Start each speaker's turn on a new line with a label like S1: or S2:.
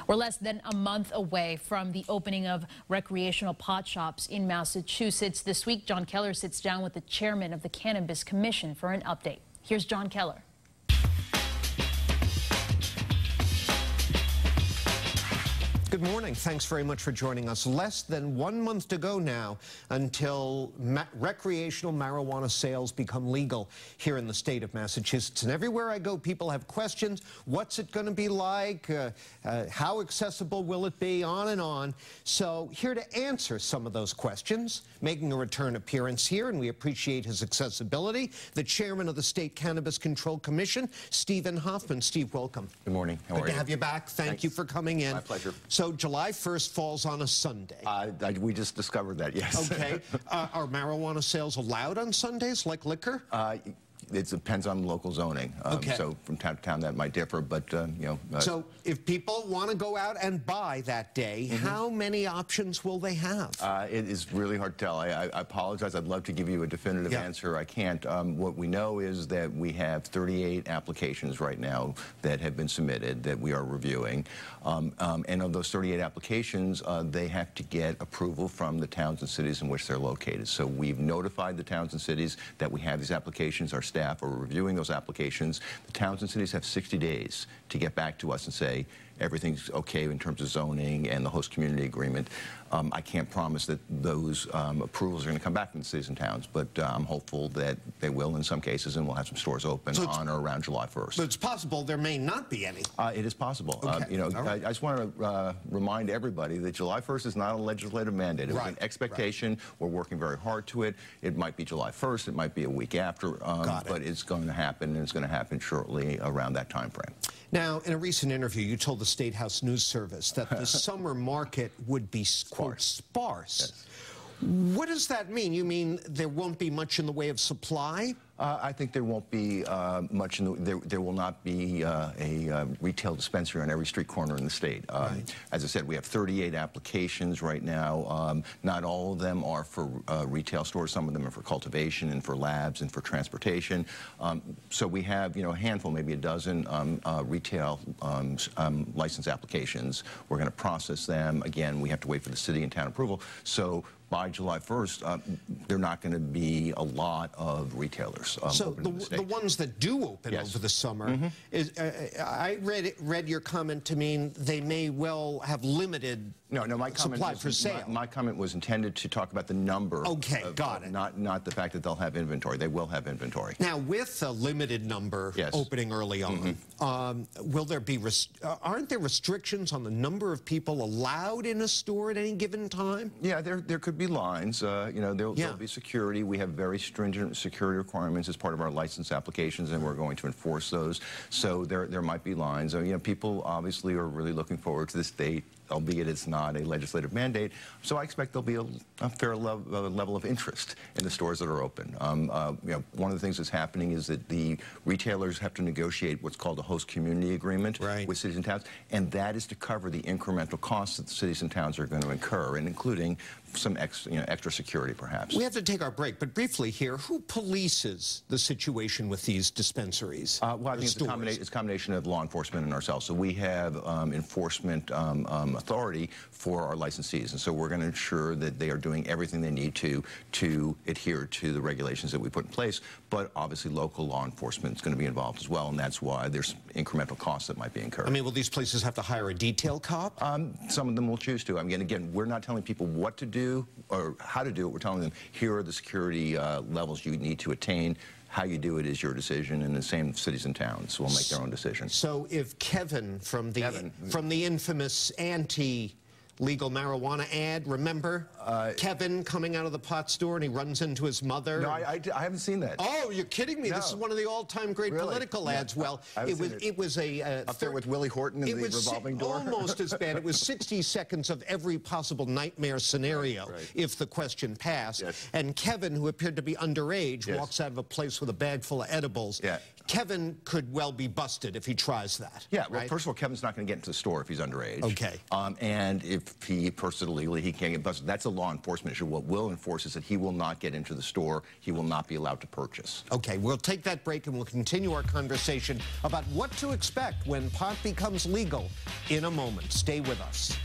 S1: We're less than a month away from the opening of recreational pot shops in Massachusetts. This week, Jon Keller sits down with the chairman of the Cannabis Commission for an update. Here's Jon Keller.
S2: Good morning. Thanks very much for joining us. Less than 1 month to go now until recreational marijuana sales become legal here in the state of Massachusetts. And everywhere I go, people have questions. What's it going to be like? How accessible will it be? On and on. So here to answer some of those questions, making a return appearance here, and we appreciate his accessibility, the chairman of the State Cannabis Control Commission, Steven Hoffman. Steve, welcome.
S3: Good morning. How are you?
S2: Good to have you back. Thank you for coming in.
S3: My pleasure.
S2: So July 1st falls on a Sunday.
S3: We just discovered that, yes.
S2: Okay. Are marijuana sales allowed on Sundays like liquor?
S3: It depends on local zoning.
S2: Okay.
S3: So from town to town that might differ, but you know.
S2: So if people want to go out and buy that day, how many options will they have?
S3: It is really hard to tell. I apologize. I'd love to give you a definitive answer. I can't. What we know is that we have 38 applications right now that have been submitted that we are reviewing. And of those 38 applications, they have to get approval from the towns and cities in which they're located. So we've notified the towns and cities that we have these applications. Our staff are reviewing those applications. The towns and cities have 60 days to get back to us and say everything's okay in terms of zoning and the host community agreement. I can't promise that those approvals are going to come back from the cities and towns, but I'm hopeful that they will in some cases, and we'll have some stores open on or around July 1st.
S2: But it's possible there may not be any.
S3: It is possible.
S2: Okay.
S3: You know, I just want to remind everybody that July 1st is not a legislative mandate. It was an expectation. We're working very hard to it. It might be July 1st. It might be a week after. But it's going to happen, and it's going to happen shortly around that time frame.
S2: Now, in a recent interview, you told the State House News Service that the summer market would be, quote, sparse.
S3: Yes.
S2: What does that mean? You mean there won't be much in the way of supply?
S3: I think there won't be much in the, there will not be a retail dispensary on every street corner in the state. As I said, we have 38 applications right now. Not all of them are for retail stores. Some of them are for cultivation and for labs and for transportation. So we have, you know, a handful, maybe a dozen retail license applications. We're going to process them. Again, we have to wait for the city and town approval. So by July 1st, there are not going to be a lot of retailers.
S2: So the ones that do open over the summer, I read your comment to mean they may well have limited supply for sale.
S3: My comment was intended to talk about the number.
S2: Okay, got it.
S3: Not the fact that they'll have inventory. They will have inventory.
S2: Now, with a limited number opening early on, will there be, aren't there restrictions on the number of people allowed in a store at any given time?
S3: Yeah, there could be lines. You know, there'll be security. We have very stringent security requirements as part of our license applications, and we're going to enforce those. So there might be lines. You know, people obviously are really looking forward to this date, albeit it's not a legislative mandate. So I expect there'll be a fair level of interest in the stores that are open. You know, one of the things that's happening is that the retailers have to negotiate what's called a host community agreement with cities and towns, and that is to cover the incremental costs that the cities and towns are going to incur, and including some extra security, perhaps. We
S2: have to take our break, but briefly here, who polices the situation with these dispensaries?
S3: Well, I think it's a combination of law enforcement and ourselves. So we have enforcement authority for our licensees, and so we're going to ensure that they are doing everything they need to adhere to the regulations that we put in place. But obviously, local law enforcement is going to be involved as well, and that's why there's incremental costs that might be incurred.
S2: I mean, will these places have to hire a detail cop?
S3: Some of them will choose to. I mean, again, we're not telling people what to do or how to do it. We're telling them, here are the security levels you need to attain. How you do it is your decision, and the same cities and towns will make their own decisions.
S2: So if Kevin from the infamous anti-legal marijuana ad, remember? Kevin coming out of the pot store and he runs into his mother.
S3: No, I haven't seen that.
S2: Oh, you're kidding me. No. This is one of the all-time great political ads. Well, it was a...
S3: Up there with Willie Horton in the revolving door?
S2: Almost as bad. It was 60 seconds of every possible nightmare scenario if the question passed. And Kevin, who appeared to be underage, walks out of a place with a bag full of edibles. Kevin could well be busted if he tries that.
S3: Yeah, well,
S2: right?
S3: first of all, Kevin's not going to get into the store if he's underage.
S2: Okay.
S3: And if he purchased it illegally, he can't get busted. That's a law enforcement issue. What we'll enforce is that he will not get into the store. He will not be allowed to purchase.
S2: Okay, we'll take that break and we'll continue our conversation about what to expect when pot becomes legal in a moment. Stay with us.